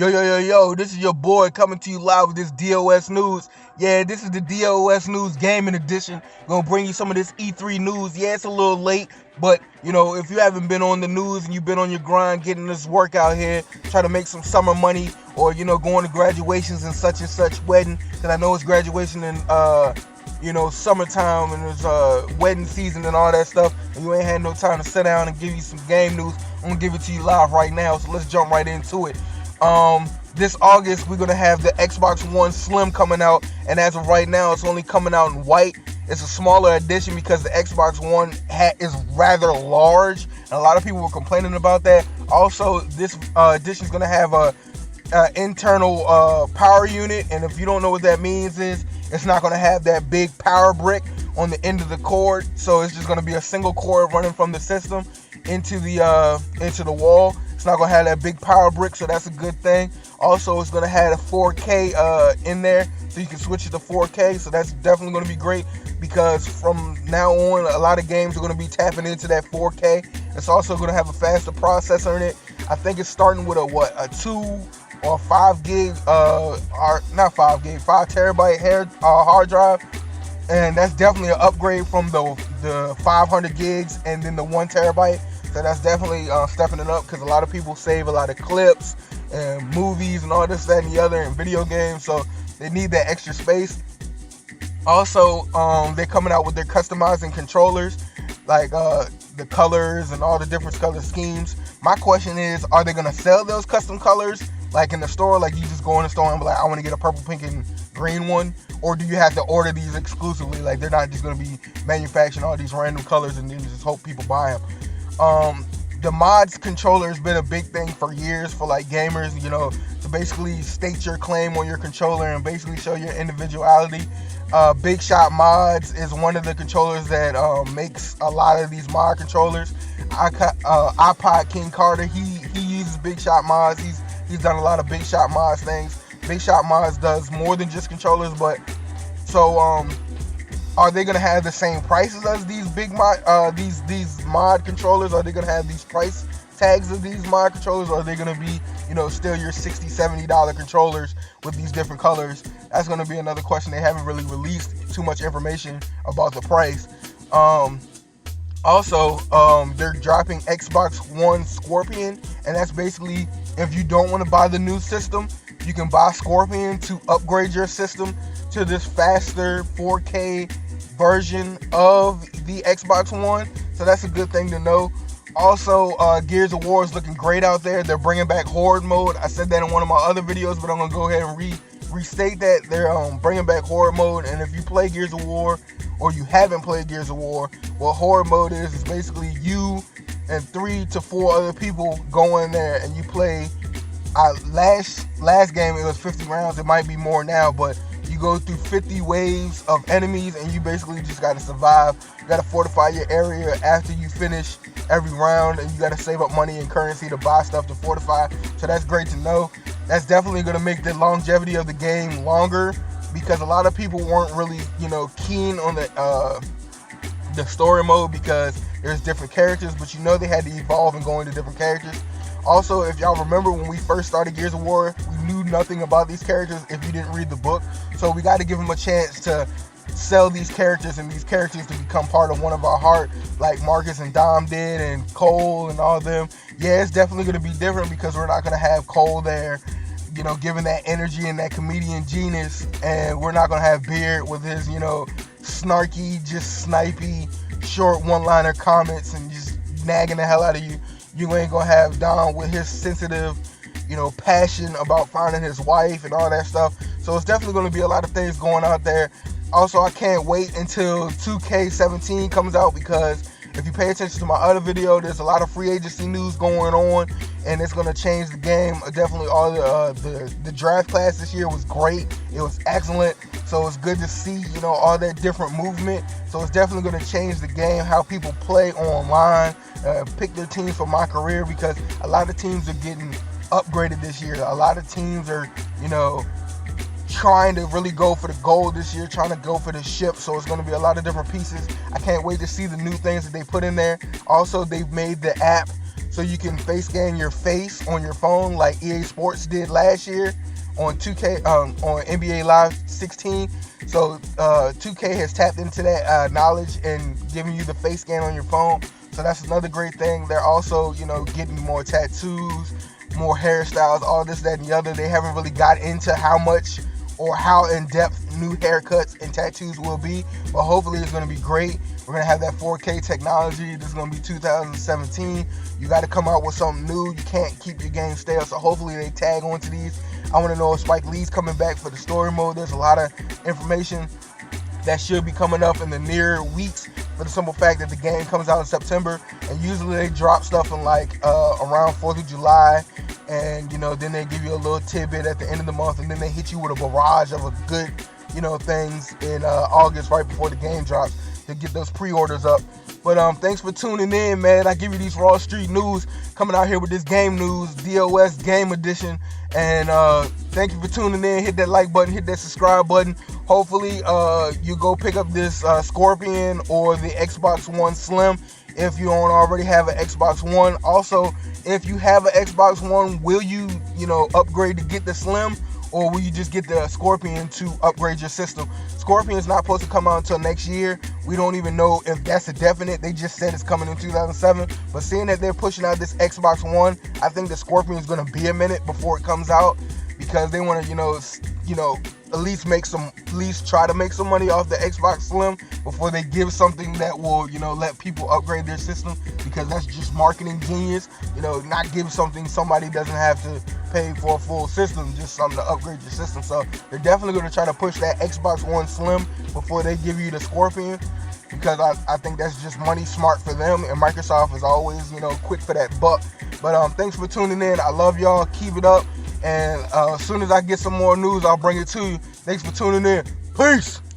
Yo, this is your boy coming to you live with this DOS news. Yeah, this is the DOS news gaming edition. Gonna bring you some of this E3 news. Yeah, it's a little late, but if you haven't been on the news and you've been on your grind getting this work out here, try to make some summer money or, going to graduations and such wedding, because I know it's graduation in, summertime and it's wedding season and all that stuff, and you ain't had no time to sit down and give you some game news. I'm gonna give it to you live right now, so let's jump right into it. This August we're gonna have the Xbox One Slim coming out, and as of right now it's only coming out in white. It's a smaller edition because the Xbox One is rather large, and a lot of people were complaining about that. Also, this edition is gonna have a internal power unit, and if you don't know what that means, it's not gonna have that big power brick on the end of the cord, so it's just gonna be a single cord running from the system into the wall. It's not gonna have that big power brick, so that's a good thing. Also, it's gonna have a 4K in there, so you can switch it to 4K. So that's definitely gonna be great, because from now on, a lot of games are gonna be tapping into that 4K. It's also gonna have a faster processor in it. I think it's starting with a 2 or 5 gig, 5 terabyte hard drive, and that's definitely an upgrade from the 500 gigs and then the 1 terabyte. So that's definitely stepping it up, because a lot of people save a lot of clips and movies and all this, that, and the other, and video games, so they need that extra space. Also, they're coming out with their customizing controllers, like the colors and all the different color schemes. My question is, are they going to sell those custom colors like in the store? Like, you just go in the store and be like, I want to get a purple, pink, and green one? Or do you have to order these exclusively? Like, they're not just going to be manufacturing all these random colors and then just hope people buy them. The mods controller has been a big thing for years for like gamers, to basically state your claim on your controller and basically show your individuality. Big Shot Mods is one of the controllers that makes a lot of these mod controllers. Ipod King Carter, he uses Big Shot Mods. He's done a lot of Big Shot Mods things. Big Shot Mods does more than just controllers, but so are they gonna have the same prices as these big these mod controllers? Are they gonna have these price tags of these mod controllers, or are they gonna be, still your $60, $70 controllers with these different colors? That's gonna be another question. They haven't really released too much information about the price. Also, they're dropping Xbox One Scorpion, and that's basically, if you don't want to buy the new system, you can buy Scorpion to upgrade your system to this faster 4K version of the Xbox One. So that's a good thing to know. Also, Gears of War is looking great out there. They're bringing back Horde mode. I said that in one of my other videos, but I'm going to go ahead and restate that. They're bringing back Horde mode, and if you play Gears of War, or you haven't played Gears of War, what Horde mode is basically you and 3 to 4 other people go in there and you play. Last game it was 50 rounds. It might be more now, but you go through 50 waves of enemies, and you basically just got to survive. You got to fortify your area after you finish every round, and you got to save up money and currency to buy stuff to fortify. So that's great to know. That's definitely going to make the longevity of the game longer, because a lot of people weren't really, keen on the story mode, because there's different characters, but they had to evolve and go into different characters. Also, if y'all remember when we first started Gears of War, we knew nothing about these characters if you didn't read the book. So we got to give them a chance to sell these characters, and these characters to become part of one of our heart, like Marcus and Dom did, and Cole and all of them. Yeah, it's definitely going to be different, because we're not going to have Cole there, giving that energy and that comedian genius, and we're not going to have Beard with his, snarky, just snipey, short one-liner comments and just nagging the hell out of you. You ain't gonna have Dom with his sensitive, passion about finding his wife and all that stuff. So it's definitely gonna be a lot of things going out there. Also, I can't wait until 2K17 comes out, because if you pay attention to my other video, there's a lot of free agency news going on, and it's gonna change the game. Definitely, all the draft class this year was great. It was excellent. So it's good to see, all that different movement. So it's definitely going to change the game, how people play online, pick their teams for my career, because a lot of teams are getting upgraded this year. A lot of teams are, trying to really go for the gold this year, trying to go for the ship. So it's going to be a lot of different pieces. I can't wait to see the new things that they put in there. Also, they've made the app so you can face scan your face on your phone like EA Sports did last year on 2K on NBA Live 16. So 2K has tapped into that knowledge and giving you the face scan on your phone. So that's another great thing. They're also, getting more tattoos, more hairstyles, all this, that, and the other. They haven't really got into how much or how in-depth new haircuts and tattoos will be, but hopefully it's going to be great. We're going to have that 4K technology. This is going to be 2017. You got to come out with something new. You can't keep your game stale, so hopefully they tag onto these. I want to know if Spike Lee's coming back for the story mode. There's a lot of information that should be coming up in the near weeks, for the simple fact that the game comes out in September, and usually they drop stuff in like around 4th of July, and then they give you a little tidbit at the end of the month, and then they hit you with a barrage of a good things in August right before the game drops to get those pre-orders up. But thanks for tuning in, man. I give you these Raw Street News, coming out here with this game news, DOS Game Edition. And thank you for tuning in. Hit that like button, hit that subscribe button. Hopefully you go pick up this Scorpion or the Xbox One Slim if you don't already have an Xbox One. Also, if you have an Xbox One, will you upgrade to get the Slim, or will you just get the Scorpion to upgrade your system? Scorpion is not supposed to come out until next year. We don't even know if that's a definite. They just said it's coming in 2007. But seeing that they're pushing out this Xbox One, I think the Scorpion is going to be a minute before it comes out, because they want to, at least try to make some money off the Xbox Slim before they give something that will, let people upgrade their system, because that's just marketing genius. Not give something somebody doesn't have to pay for a full system, just something to upgrade your system. So they're definitely going to try to push that Xbox One Slim before they give you the Scorpion, because I think that's just money smart for them, and Microsoft is always, quick for that buck. But thanks for tuning in. I love y'all. Keep it up. And as soon as I get some more news, I'll bring it to you. Thanks for tuning in. Peace.